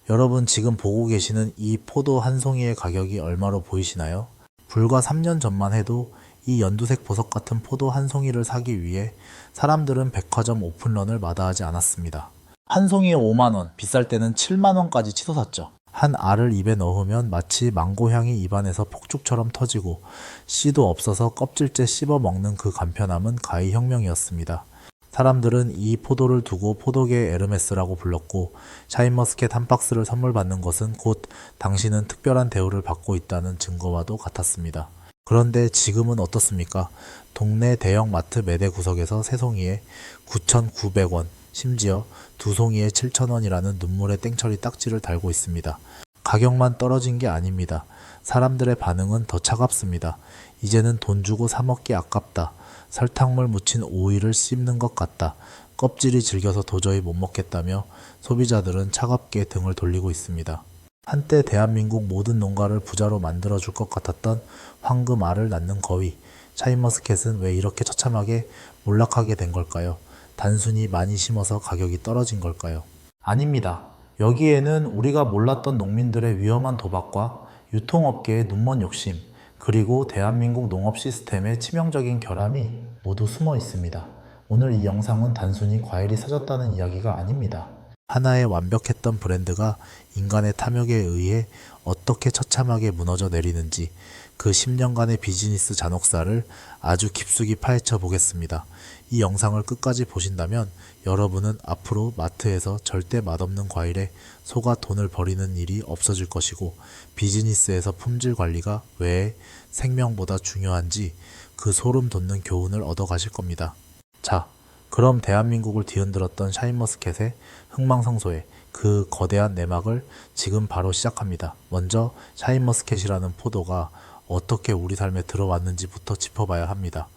여러분 지금 보고 계시는 이 포도 한 송이의 가격이 얼마로 보이시나요? 불과 3년 전만 해도 이 연두색 보석 같은 포도 한 송이를 사기 위해 사람들은 백화점 오픈런을 마다하지 않았습니다. 한 송이에 5만원, 비쌀 때는 7만원까지 치솟았죠. 한 알을 입에 넣으면 마치 망고향이 입안에서 폭죽처럼 터지고 씨도 없어서 껍질째 씹어 먹는 그 간편함은 가히 혁명이었습니다. 사람들은 이 포도를 두고 포도계의 에르메스라고 불렀고, 샤인머스켓 한 박스를 선물 받는 것은 곧 당신은 특별한 대우를 받고 있다는 증거와도 같았습니다. 그런데 지금은 어떻습니까? 동네 대형 마트 매대 구석에서 세 송이에 9,900원, 심지어 두 송이에 7,000원이라는 눈물의 땡처리 딱지를 달고 있습니다. 가격만 떨어진 게 아닙니다. 사람들의 반응은 더 차갑습니다. 이제는 돈 주고 사 먹기 아깝다. 설탕물 묻힌 오이를 씹는 것 같다. 껍질이 질겨서 도저히 못 먹겠다며 소비자들은 차갑게 등을 돌리고 있습니다. 한때 대한민국 모든 농가를 부자로 만들어줄 것 같았던 황금알을 낳는 거위, 샤인머스켓은 왜 이렇게 처참하게 몰락하게 된 걸까요? 단순히 많이 심어서 가격이 떨어진 걸까요? 아닙니다. 여기에는 우리가 몰랐던 농민들의 위험한 도박과 유통업계의 눈먼 욕심, 그리고 대한민국 농업 시스템의 치명적인 결함이 모두 숨어 있습니다. 오늘 이 영상은 단순히 과일이 사졌다는 이야기가 아닙니다. 하나의 완벽했던 브랜드가 인간의 탐욕에 의해 어떻게 처참하게 무너져 내리는지 그 10년간의 비즈니스 잔혹사를 아주 깊숙이 파헤쳐 보겠습니다. 이 영상을 끝까지 보신다면 여러분은 앞으로 마트에서 절대 맛없는 과일에 속아 돈을 버리는 일이 없어질 것이고, 비즈니스에서 품질 관리가 왜 생명보다 중요한지 그 소름 돋는 교훈을 얻어 가실 겁니다. 자, 그럼 대한민국을 뒤흔들었던 샤인머스켓의 흥망성쇠의 그 거대한 내막을 지금 바로 시작합니다. 먼저 샤인머스켓이라는 포도가 어떻게 우리 삶에 들어왔는지부터 짚어봐야 합니다.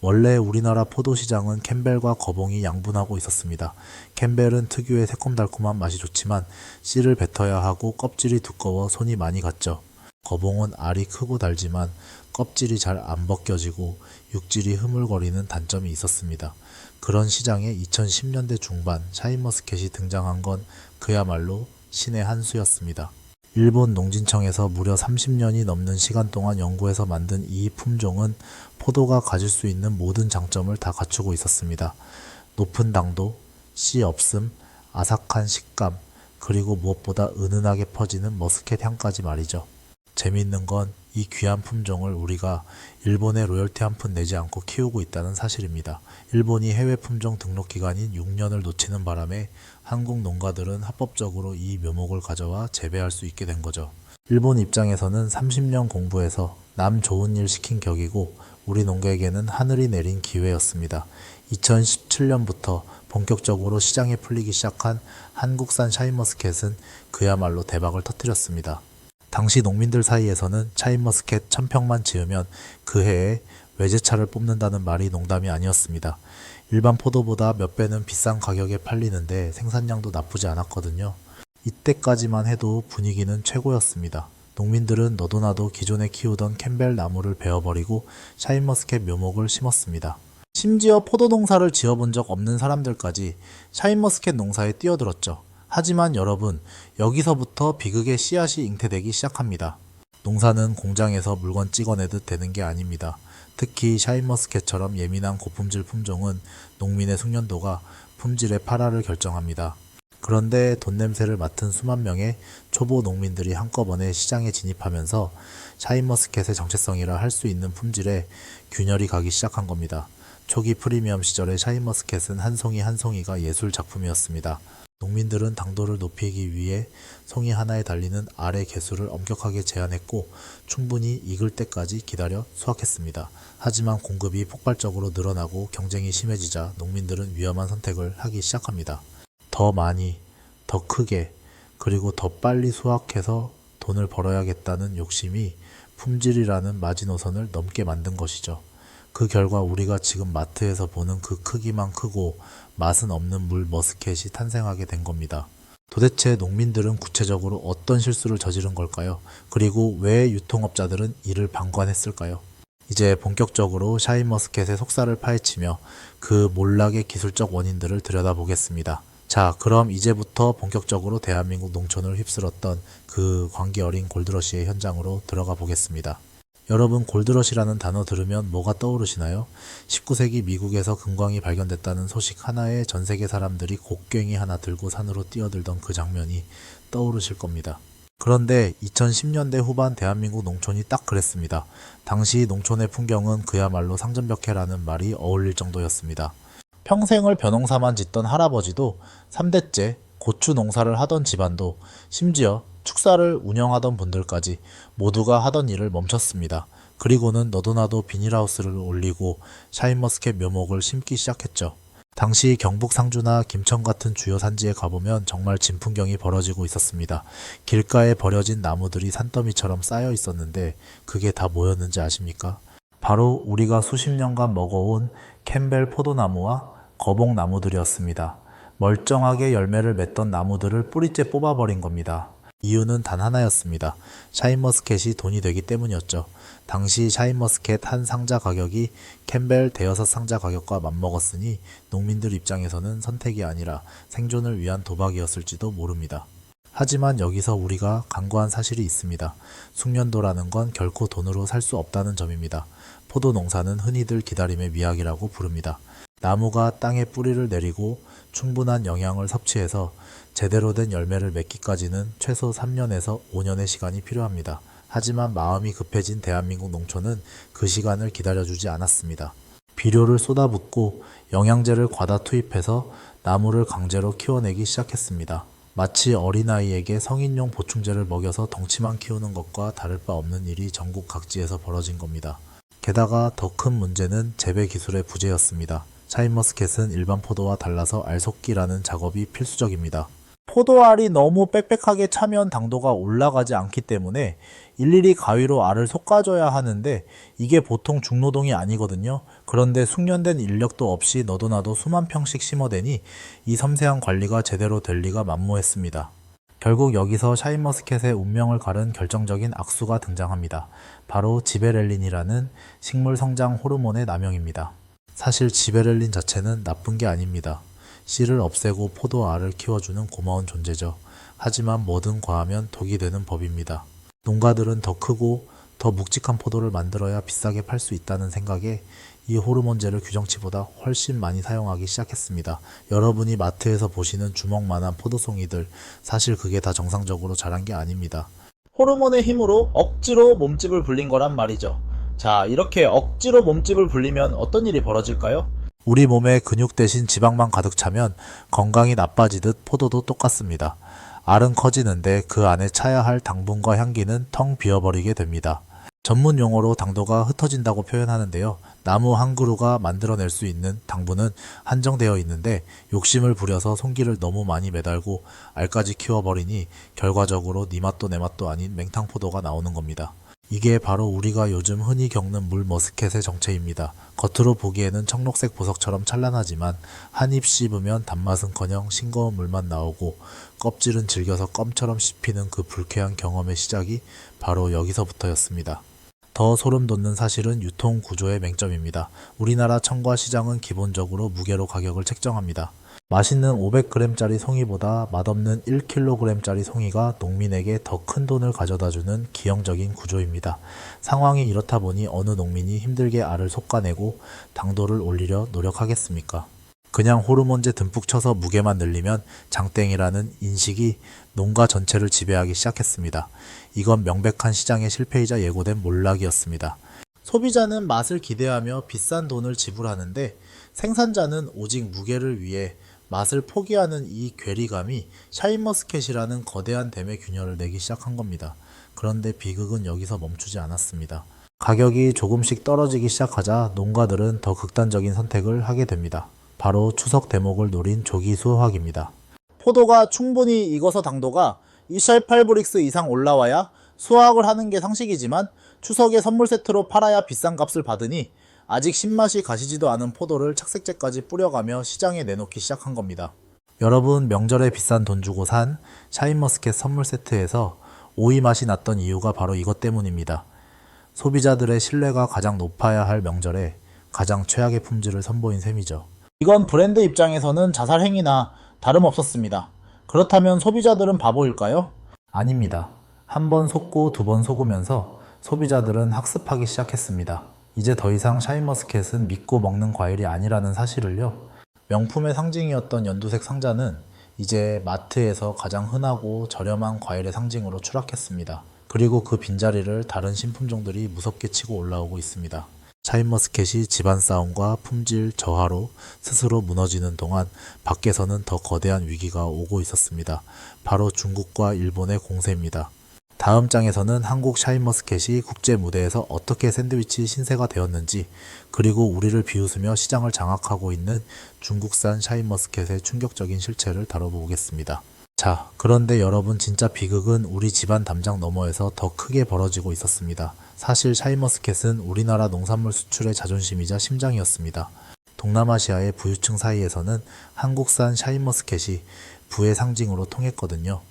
원래 우리나라 포도 시장은 캠벨과 거봉이 양분하고 있었습니다. 캠벨은 특유의 새콤달콤한 맛이 좋지만 씨를 뱉어야 하고 껍질이 두꺼워 손이 많이 갔죠. 거봉은 알이 크고 달지만 껍질이 잘 안 벗겨지고 육질이 흐물거리는 단점이 있었습니다. 그런 시장에 2010년대 중반 샤인머스켓이 등장한 건 그야말로 신의 한 수였습니다. 일본 농진청에서 무려 30년이 넘는 시간 동안 연구해서 만든 이 품종은 포도가 가질 수 있는 모든 장점을 다 갖추고 있었습니다. 높은 당도, 씨 없음, 아삭한 식감, 그리고 무엇보다 은은하게 퍼지는 머스켓 향까지 말이죠. 재미있는 건 이 귀한 품종을 우리가 일본에 로열티 한 푼 내지 않고 키우고 있다는 사실입니다. 일본이 해외 품종 등록 기간인 6년을 놓치는 바람에 한국 농가들은 합법적으로 이 묘목을 가져와 재배할 수 있게 된 거죠. 일본 입장에서는 30년 공부해서 남 좋은 일 시킨 격이고, 우리 농가에게는 하늘이 내린 기회였습니다. 2017년부터 본격적으로 시장에 풀리기 시작한 한국산 샤인머스켓은 그야말로 대박을 터뜨렸습니다. 당시 농민들 사이에서는 샤인머스켓 1000평만 지으면 그 해에 외제차를 뽑는다는 말이 농담이 아니었습니다. 일반 포도보다 몇 배는 비싼 가격에 팔리는데 생산량도 나쁘지 않았거든요. 이때까지만 해도 분위기는 최고였습니다. 농민들은 너도나도 기존에 키우던 캠벨 나무를 베어버리고 샤인머스켓 묘목을 심었습니다. 심지어 포도 농사를 지어본 적 없는 사람들까지 샤인머스켓 농사에 뛰어들었죠. 하지만 여러분, 여기서부터 비극의 씨앗이 잉태되기 시작합니다. 농사는 공장에서 물건 찍어내듯 되는 게 아닙니다. 특히 샤인머스켓처럼 예민한 고품질 품종은 농민의 숙련도가 품질의 파라를 결정합니다. 그런데 돈 냄새를 맡은 수만 명의 초보 농민들이 한꺼번에 시장에 진입하면서 샤인머스켓의 정체성이라 할 수 있는 품질에 균열이 가기 시작한 겁니다. 초기 프리미엄 시절의 샤인머스켓은 한 송이 한 송이가 예술 작품이었습니다. 농민들은 당도를 높이기 위해 송이 하나에 달리는 알의 개수를 엄격하게 제한했고 충분히 익을 때까지 기다려 수확했습니다. 하지만 공급이 폭발적으로 늘어나고 경쟁이 심해지자 농민들은 위험한 선택을 하기 시작합니다. 더 많이, 더 크게, 그리고 더 빨리 수확해서 돈을 벌어야겠다는 욕심이 품질이라는 마지노선을 넘게 만든 것이죠. 그 결과 우리가 지금 마트에서 보는 그 크기만 크고 맛은 없는 물 머스켓이 탄생하게 된 겁니다. 도대체 농민들은 구체적으로 어떤 실수를 저지른 걸까요? 그리고 왜 유통업자들은 이를 방관했을까요? 이제 본격적으로 샤인머스켓의 속살을 파헤치며 그 몰락의 기술적 원인들을 들여다보겠습니다. 자, 그럼 이제부터 본격적으로 대한민국 농촌을 휩쓸었던 그 광기 어린 골드러시의 현장으로 들어가 보겠습니다. 여러분, 골드러시라는 단어 들으면 뭐가 떠오르시나요? 19세기 미국에서 금광이 발견됐다는 소식 하나에 전 세계 사람들이 곡괭이 하나 들고 산으로 뛰어들던 그 장면이 떠오르실 겁니다. 그런데 2010년대 후반 대한민국 농촌이 딱 그랬습니다. 당시 농촌의 풍경은 그야말로 상전벽해라는 말이 어울릴 정도였습니다. 평생을 벼농사만 짓던 할아버지도 3대째 고추 농사를 하던 집안도 심지어 축사를 운영하던 분들까지 모두가 하던 일을 멈췄습니다. 그리고는 너도나도 비닐하우스를 올리고 샤인머스켓 묘목을 심기 시작했죠. 당시 경북 상주나 김천 같은 주요 산지에 가보면 정말 진풍경이 벌어지고 있었습니다. 길가에 버려진 나무들이 산더미처럼 쌓여 있었는데 그게 다 뭐였는지 아십니까? 바로 우리가 수십 년간 먹어온 캠벨 포도나무와 거봉나무들이었습니다. 멀쩡하게 열매를 맺던 나무들을 뿌리째 뽑아버린 겁니다. 이유는 단 하나였습니다. 샤인머스켓이 돈이 되기 때문이었죠. 당시 샤인머스켓 한 상자 가격이 캠벨 대여섯 상자 가격과 맞먹었으니 농민들 입장에서는 선택이 아니라 생존을 위한 도박이었을지도 모릅니다. 하지만 여기서 우리가 간과한 사실이 있습니다. 숙련도라는 건 결코 돈으로 살 수 없다는 점입니다. 포도 농사는 흔히들 기다림의 미학이라고 부릅니다. 나무가 땅에 뿌리를 내리고 충분한 영양을 섭취해서 제대로 된 열매를 맺기까지는 최소 3년에서 5년의 시간이 필요합니다. 하지만 마음이 급해진 대한민국 농촌은 그 시간을 기다려주지 않았습니다. 비료를 쏟아붓고 영양제를 과다 투입해서 나무를 강제로 키워내기 시작했습니다. 마치 어린아이에게 성인용 보충제를 먹여서 덩치만 키우는 것과 다를 바 없는 일이 전국 각지에서 벌어진 겁니다. 게다가 더 큰 문제는 재배 기술의 부재였습니다. 샤인머스켓은 일반 포도와 달라서 알속기라는 작업이 필수적입니다. 포도알이 너무 빽빽하게 차면 당도가 올라가지 않기 때문에 일일이 가위로 알을 솎아줘야 하는데 이게 보통 중노동이 아니거든요. 그런데 숙련된 인력도 없이 너도나도 수만 평씩 심어대니 이 섬세한 관리가 제대로 될 리가 만무했습니다. 결국 여기서 샤인머스켓의 운명을 가른 결정적인 악수가 등장합니다. 바로 지베렐린이라는 식물 성장 호르몬의 남용입니다. 사실 지베렐린 자체는 나쁜 게 아닙니다. 씨를 없애고 포도알을 키워주는 고마운 존재죠. 하지만 뭐든 과하면 독이 되는 법입니다. 농가들은 더 크고 더 묵직한 포도를 만들어야 비싸게 팔 수 있다는 생각에 이 호르몬제를 규정치보다 훨씬 많이 사용하기 시작했습니다. 여러분이 마트에서 보시는 주먹만한 포도송이들, 사실 그게 다 정상적으로 자란 게 아닙니다. 호르몬의 힘으로 억지로 몸집을 불린 거란 말이죠. 자, 이렇게 억지로 몸집을 불리면 어떤 일이 벌어질까요? 우리 몸에 근육 대신 지방만 가득 차면 건강이 나빠지듯 포도도 똑같습니다. 알은 커지는데 그 안에 차야 할 당분과 향기는 텅 비어버리게 됩니다. 전문 용어로 당도가 흩어진다고 표현하는데요. 나무 한 그루가 만들어낼 수 있는 당분은 한정되어 있는데 욕심을 부려서 송기를 너무 많이 매달고 알까지 키워버리니 결과적으로 네 맛도 내 맛도 아닌 맹탕포도가 나오는 겁니다. 이게 바로 우리가 요즘 흔히 겪는 물 머스켓의 정체입니다. 겉으로 보기에는 청록색 보석처럼 찬란하지만 한 입 씹으면 단맛은커녕 싱거운 물만 나오고 껍질은 질겨서 껌처럼 씹히는 그 불쾌한 경험의 시작이 바로 여기서부터였습니다. 더 소름 돋는 사실은 유통 구조의 맹점입니다. 우리나라 청과 시장은 기본적으로 무게로 가격을 책정합니다. 맛있는 500g짜리 송이보다 맛없는 1kg짜리 송이가 농민에게 더 큰 돈을 가져다주는 기형적인 구조입니다. 상황이 이렇다 보니 어느 농민이 힘들게 알을 솎아내고 당도를 올리려 노력하겠습니까? 그냥 호르몬제 듬뿍 쳐서 무게만 늘리면 장땡이라는 인식이 농가 전체를 지배하기 시작했습니다. 이건 명백한 시장의 실패이자 예고된 몰락이었습니다. 소비자는 맛을 기대하며 비싼 돈을 지불하는데 생산자는 오직 무게를 위해 맛을 포기하는 이 괴리감이 샤인머스켓이라는 거대한 댐에 균열을 내기 시작한 겁니다. 그런데 비극은 여기서 멈추지 않았습니다. 가격이 조금씩 떨어지기 시작하자 농가들은 더 극단적인 선택을 하게 됩니다. 바로 추석 대목을 노린 조기 수확입니다. 포도가 충분히 익어서 당도가 28브릭스 이상 올라와야 수확을 하는 게 상식이지만 추석에 선물 세트로 팔아야 비싼 값을 받으니 아직 신맛이 가시지도 않은 포도를 착색제까지 뿌려가며 시장에 내놓기 시작한 겁니다. 여러분, 명절에 비싼 돈 주고 산 샤인머스켓 선물 세트에서 오이 맛이 났던 이유가 바로 이것 때문입니다. 소비자들의 신뢰가 가장 높아야 할 명절에 가장 최악의 품질을 선보인 셈이죠. 이건 브랜드 입장에서는 자살 행위나 다름없었습니다. 그렇다면 소비자들은 바보일까요? 아닙니다. 한 번 속고 두 번 속으면서 소비자들은 학습하기 시작했습니다. 이제 더 이상 샤인머스켓은 믿고 먹는 과일이 아니라는 사실을요. 명품의 상징이었던 연두색 상자는 이제 마트에서 가장 흔하고 저렴한 과일의 상징으로 추락했습니다. 그리고 그 빈자리를 다른 신품종들이 무섭게 치고 올라오고 있습니다. 샤인머스켓이 집안 싸움과 품질 저하로 스스로 무너지는 동안 밖에서는 더 거대한 위기가 오고 있었습니다. 바로 중국과 일본의 공세입니다. 다음 장에서는 한국 샤인머스켓이 국제 무대에서 어떻게 샌드위치 신세가 되었는지, 그리고 우리를 비웃으며 시장을 장악하고 있는 중국산 샤인머스켓의 충격적인 실체를 다뤄보겠습니다. 자, 그런데 여러분, 진짜 비극은 우리 집안 담장 너머에서 더 크게 벌어지고 있었습니다. 사실 샤인머스켓은 우리나라 농산물 수출의 자존심이자 심장이었습니다. 동남아시아의 부유층 사이에서는 한국산 샤인머스켓이 부의 상징으로 통했거든요.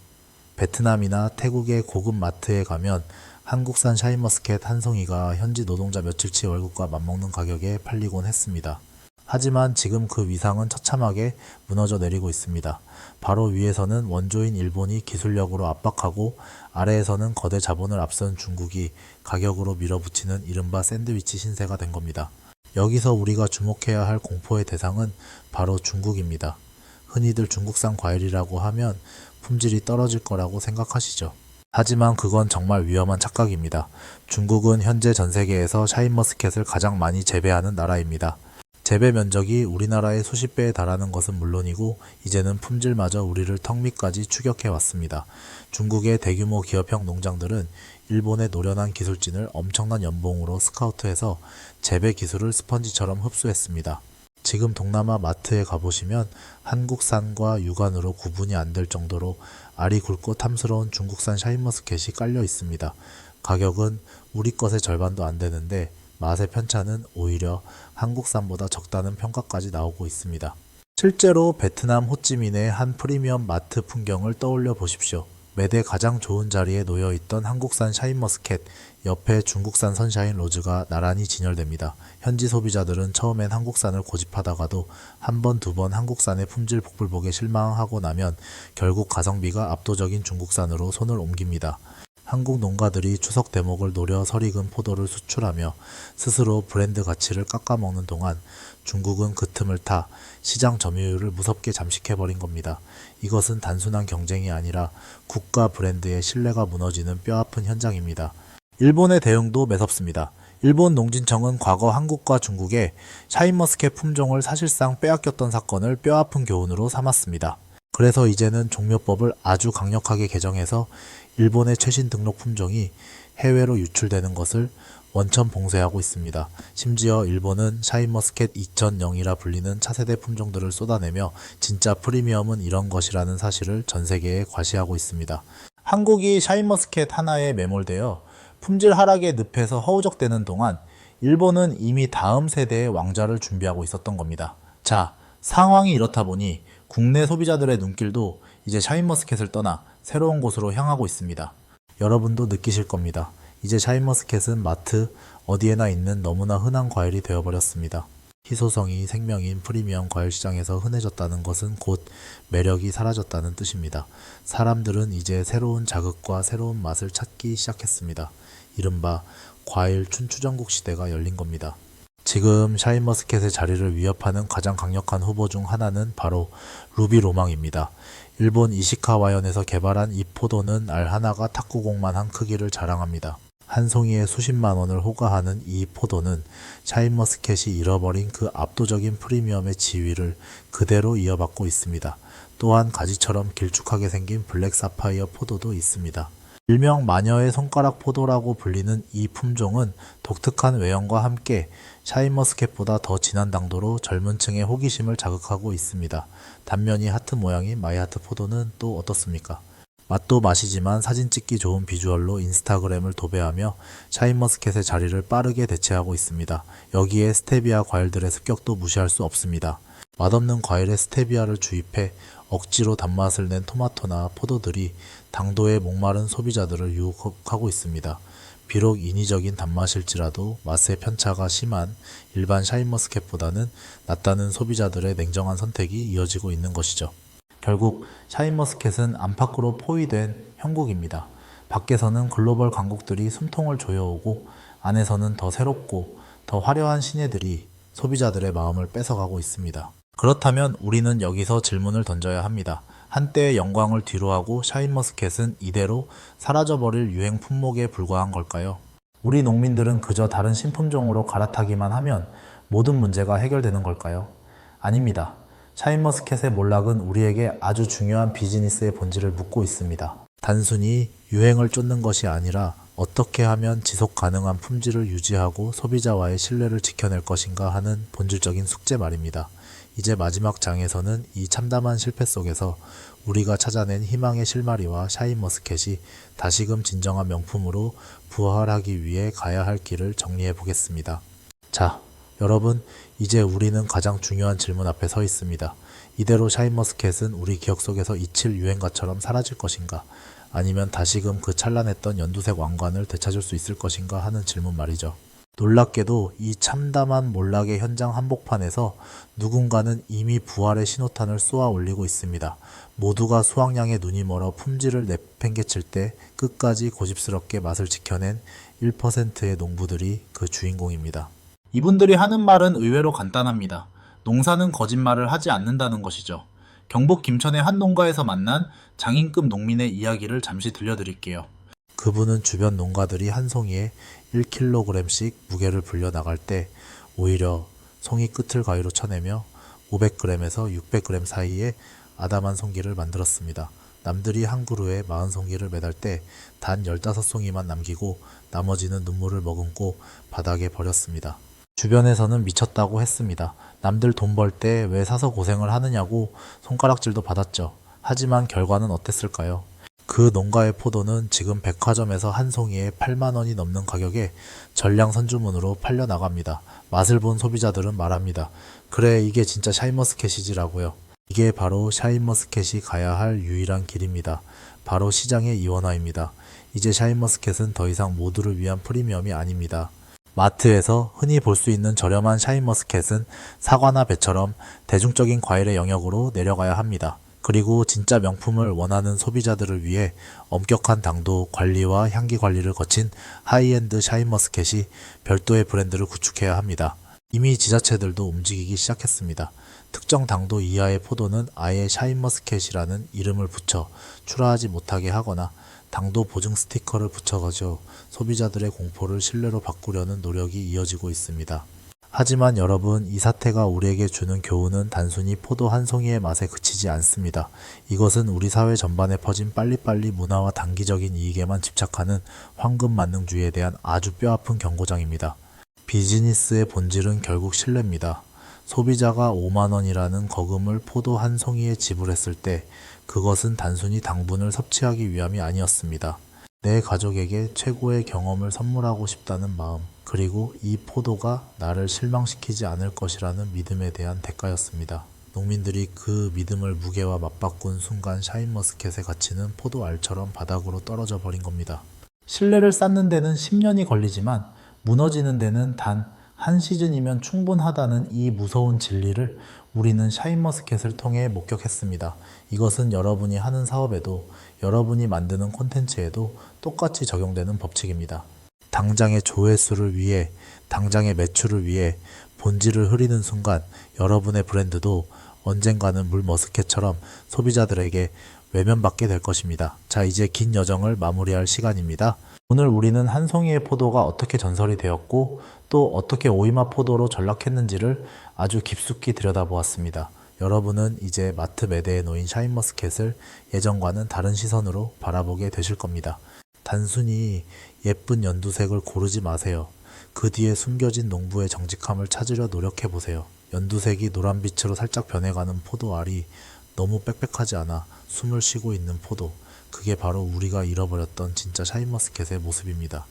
베트남이나 태국의 고급 마트에 가면 한국산 샤인머스켓 한 송이가 현지 노동자 며칠치 월급과 맞먹는 가격에 팔리곤 했습니다. 하지만 지금 그 위상은 처참하게 무너져 내리고 있습니다. 바로 위에서는 원조인 일본이 기술력으로 압박하고, 아래에서는 거대 자본을 앞선 중국이 가격으로 밀어붙이는 이른바 샌드위치 신세가 된 겁니다. 여기서 우리가 주목해야 할 공포의 대상은 바로 중국입니다. 흔히들 중국산 과일이라고 하면 품질이 떨어질 거라고 생각하시죠. 하지만 그건 정말 위험한 착각입니다. 중국은 현재 전 세계에서 샤인머스켓을 가장 많이 재배하는 나라입니다. 재배 면적이 우리나라의 수십 배에 달하는 것은 물론이고, 이제는 품질마저 우리를 턱 밑까지 추격해 왔습니다. 중국의 대규모 기업형 농장들은 일본의 노련한 기술진을 엄청난 연봉으로 스카우트해서 재배 기술을 스펀지처럼 흡수했습니다. 지금 동남아 마트에 가보시면 한국산과 유관으로 구분이 안 될 정도로 알이 굵고 탐스러운 중국산 샤인머스켓이 깔려 있습니다. 가격은 우리 것의 절반도 안 되는데 맛의 편차는 오히려 한국산보다 적다는 평가까지 나오고 있습니다. 실제로 베트남 호찌민의 한 프리미엄 마트 풍경을 떠올려 보십시오. 매대 가장 좋은 자리에 놓여있던 한국산 샤인머스켓, 옆에 중국산 선샤인 로즈가 나란히 진열됩니다. 현지 소비자들은 처음엔 한국산을 고집하다가도 한 번, 두 번 한국산의 품질 복불복에 실망하고 나면 결국 가성비가 압도적인 중국산으로 손을 옮깁니다. 한국 농가들이 추석 대목을 노려 설익은 포도를 수출하며 스스로 브랜드 가치를 깎아먹는 동안 중국은 그 틈을 타 시장 점유율을 무섭게 잠식해버린 겁니다. 이것은 단순한 경쟁이 아니라 국가 브랜드의 신뢰가 무너지는 뼈아픈 현장입니다. 일본의 대응도 매섭습니다. 일본 농진청은 과거 한국과 중국의 샤인머스켓 품종을 사실상 빼앗겼던 사건을 뼈아픈 교훈으로 삼았습니다. 그래서 이제는 종묘법을 아주 강력하게 개정해서 일본의 최신 등록 품종이 해외로 유출되는 것을 원천 봉쇄하고 있습니다. 심지어 일본은 샤인머스켓 2.0이라 불리는 차세대 품종들을 쏟아내며 진짜 프리미엄은 이런 것이라는 사실을 전 세계에 과시하고 있습니다. 한국이 샤인머스켓 하나에 매몰되어 품질 하락의 늪에서 허우적대는 동안 일본은 이미 다음 세대의 왕좌를 준비하고 있었던 겁니다. 자, 상황이 이렇다 보니 국내 소비자들의 눈길도 이제 샤인머스켓을 떠나 새로운 곳으로 향하고 있습니다. 여러분도 느끼실 겁니다. 이제 샤인머스켓은 마트 어디에나 있는 너무나 흔한 과일이 되어버렸습니다. 희소성이 생명인 프리미엄 과일 시장에서 흔해졌다는 것은 곧 매력이 사라졌다는 뜻입니다. 사람들은 이제 새로운 자극과 새로운 맛을 찾기 시작했습니다. 이른바 과일 춘추전국 시대가 열린 겁니다. 지금 샤인머스켓의 자리를 위협하는 가장 강력한 후보 중 하나는 바로 루비로망입니다. 일본 이시카와현에서 개발한 이 포도는 알 하나가 탁구공만 한 크기를 자랑합니다. 한 송이에 수십만 원을 호가하는 이 포도는 샤인머스켓이 잃어버린 그 압도적인 프리미엄의 지위를 그대로 이어받고 있습니다. 또한 가지처럼 길쭉하게 생긴 블랙 사파이어 포도도 있습니다. 일명 마녀의 손가락 포도라고 불리는 이 품종은 독특한 외형과 함께 샤인머스켓보다 더 진한 당도로 젊은 층의 호기심을 자극하고 있습니다. 단면이 하트 모양인 마이하트 포도는 또 어떻습니까? 맛도 맛이지만 사진 찍기 좋은 비주얼로 인스타그램을 도배하며 샤인머스켓의 자리를 빠르게 대체하고 있습니다. 여기에 스테비아 과일들의 습격도 무시할 수 없습니다. 맛없는 과일에 스테비아를 주입해 억지로 단맛을 낸 토마토나 포도들이 당도에 목마른 소비자들을 유혹하고 있습니다. 비록 인위적인 단맛일지라도 맛의 편차가 심한 일반 샤인머스켓보다는 낫다는 소비자들의 냉정한 선택이 이어지고 있는 것이죠. 결국 샤인머스켓은 안팎으로 포위된 형국입니다. 밖에서는 글로벌 강국들이 숨통을 조여오고 안에서는 더 새롭고 더 화려한 신예들이 소비자들의 마음을 뺏어가고 있습니다. 그렇다면 우리는 여기서 질문을 던져야 합니다. 한때의 영광을 뒤로하고 샤인머스켓은 이대로 사라져버릴 유행 품목에 불과한 걸까요? 우리 농민들은 그저 다른 신품종으로 갈아타기만 하면 모든 문제가 해결되는 걸까요? 아닙니다. 샤인머스켓의 몰락은 우리에게 아주 중요한 비즈니스의 본질을 묻고 있습니다. 단순히 유행을 쫓는 것이 아니라 어떻게 하면 지속 가능한 품질을 유지하고 소비자와의 신뢰를 지켜낼 것인가 하는 본질적인 숙제 말입니다. 이제 마지막 장에서는 이 참담한 실패 속에서 우리가 찾아낸 희망의 실마리와 샤인머스켓이 다시금 진정한 명품으로 부활하기 위해 가야 할 길을 정리해 보겠습니다. 자, 여러분, 이제 우리는 가장 중요한 질문 앞에 서 있습니다. 이대로 샤인머스켓은 우리 기억 속에서 잊힐 유행가처럼 사라질 것인가? 아니면 다시금 그 찬란했던 연두색 왕관을 되찾을 수 있을 것인가 하는 질문 말이죠. 놀랍게도 이 참담한 몰락의 현장 한복판에서 누군가는 이미 부활의 신호탄을 쏘아 올리고 있습니다. 모두가 수확량에 눈이 멀어 품질을 내팽개칠 때 끝까지 고집스럽게 맛을 지켜낸 1%의 농부들이 그 주인공입니다. 이분들이 하는 말은 의외로 간단합니다. 농사는 거짓말을 하지 않는다는 것이죠. 경북 김천의 한 농가에서 만난 장인급 농민의 이야기를 잠시 들려드릴게요. 그분은 주변 농가들이 한 송이에 1kg씩 무게를 불려 나갈 때 오히려 송이 끝을 가위로 쳐내며 500g에서 600g 사이에 아담한 송기를 만들었습니다. 남들이 한 그루에 40송기를 매달 때 단 15송이만 남기고 나머지는 눈물을 머금고 바닥에 버렸습니다. 주변에서는 미쳤다고 했습니다. 남들 돈 벌 때 왜 사서 고생을 하느냐고 손가락질도 받았죠. 하지만 결과는 어땠을까요? 그 농가의 포도는 지금 백화점에서 한 송이에 8만 원이 넘는 가격에 전량 선주문으로 팔려 나갑니다. 맛을 본 소비자들은 말합니다. 그래, 이게 진짜 샤인머스켓이지라고요. 이게 바로 샤인머스켓이 가야 할 유일한 길입니다. 바로 시장의 이원화입니다. 이제 샤인머스켓은 더 이상 모두를 위한 프리미엄이 아닙니다. 마트에서 흔히 볼 수 있는 저렴한 샤인머스켓은 사과나 배처럼 대중적인 과일의 영역으로 내려가야 합니다. 그리고 진짜 명품을 원하는 소비자들을 위해 엄격한 당도 관리와 향기 관리를 거친 하이엔드 샤인머스켓이 별도의 브랜드를 구축해야 합니다. 이미 지자체들도 움직이기 시작했습니다. 특정 당도 이하의 포도는 아예 샤인머스켓이라는 이름을 붙여 출하하지 못하게 하거나 당도 보증 스티커를 붙여가지고 소비자들의 공포를 신뢰로 바꾸려는 노력이 이어지고 있습니다. 하지만 여러분, 이 사태가 우리에게 주는 교훈은 단순히 포도 한 송이의 맛에 그치지 않습니다. 이것은 우리 사회 전반에 퍼진 빨리빨리 문화와 단기적인 이익에만 집착하는 황금 만능주의에 대한 아주 뼈아픈 경고장입니다. 비즈니스의 본질은 결국 신뢰입니다. 소비자가 5만 원이라는 거금을 포도 한 송이에 지불했을 때 그것은 단순히 당분을 섭취하기 위함이 아니었습니다. 내 가족에게 최고의 경험을 선물하고 싶다는 마음, 그리고 이 포도가 나를 실망시키지 않을 것이라는 믿음에 대한 대가였습니다. 농민들이 그 믿음을 무게와 맞바꾼 순간 샤인머스켓의 가치는 포도알처럼 바닥으로 떨어져 버린 겁니다. 신뢰를 쌓는 데는 10년이 걸리지만 무너지는 데는 단 한 시즌이면 충분하다는 이 무서운 진리를 우리는 샤인머스켓을 통해 목격했습니다. 이것은 여러분이 하는 사업에도 여러분이 만드는 콘텐츠에도 똑같이 적용되는 법칙입니다. 당장의 조회수를 위해, 당장의 매출을 위해 본질을 흐리는 순간 여러분의 브랜드도 언젠가는 물머스켓처럼 소비자들에게 외면받게 될 것입니다. 자, 이제 긴 여정을 마무리할 시간입니다. 오늘 우리는 한 송이의 포도가 어떻게 전설이 되었고 또 어떻게 오이마 포도로 전락했는지를 아주 깊숙이 들여다보았습니다. 여러분은 이제 마트 매대에 놓인 샤인머스켓을 예전과는 다른 시선으로 바라보게 되실 겁니다. 단순히 예쁜 연두색을 고르지 마세요. 그 뒤에 숨겨진 농부의 정직함을 찾으려 노력해보세요. 연두색이 노란빛으로 살짝 변해가는 포도알이 너무 빽빽하지 않아 숨을 쉬고 있는 포도, 그게 바로 우리가 잃어버렸던 진짜 샤인머스켓의 모습입니다.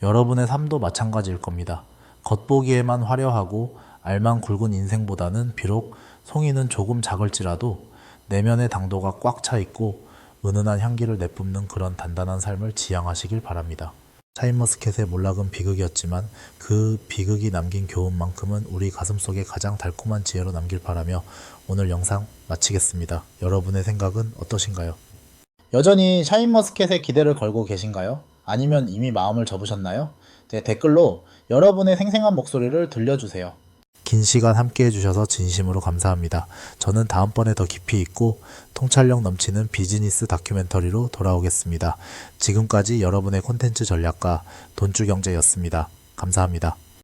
여러분의 삶도 마찬가지일 겁니다. 겉보기에만 화려하고 알만 굵은 인생보다는 비록 송이는 조금 작을지라도 내면의 당도가 꽉 차 있고 은은한 향기를 내뿜는 그런 단단한 삶을 지향하시길 바랍니다. 샤인머스켓의 몰락은 비극이었지만 그 비극이 남긴 교훈만큼은 우리 가슴속에 가장 달콤한 지혜로 남길 바라며 오늘 영상 마치겠습니다. 여러분의 생각은 어떠신가요? 여전히 샤인머스켓에 기대를 걸고 계신가요? 아니면 이미 마음을 접으셨나요? 네, 댓글로 여러분의 생생한 목소리를 들려주세요. 긴 시간 함께 해주셔서 진심으로 감사합니다. 저는 다음번에 더 깊이 있고 통찰력 넘치는 비즈니스 다큐멘터리로 돌아오겠습니다. 지금까지 여러분의 콘텐츠 전략가 돈주경제였습니다. 감사합니다.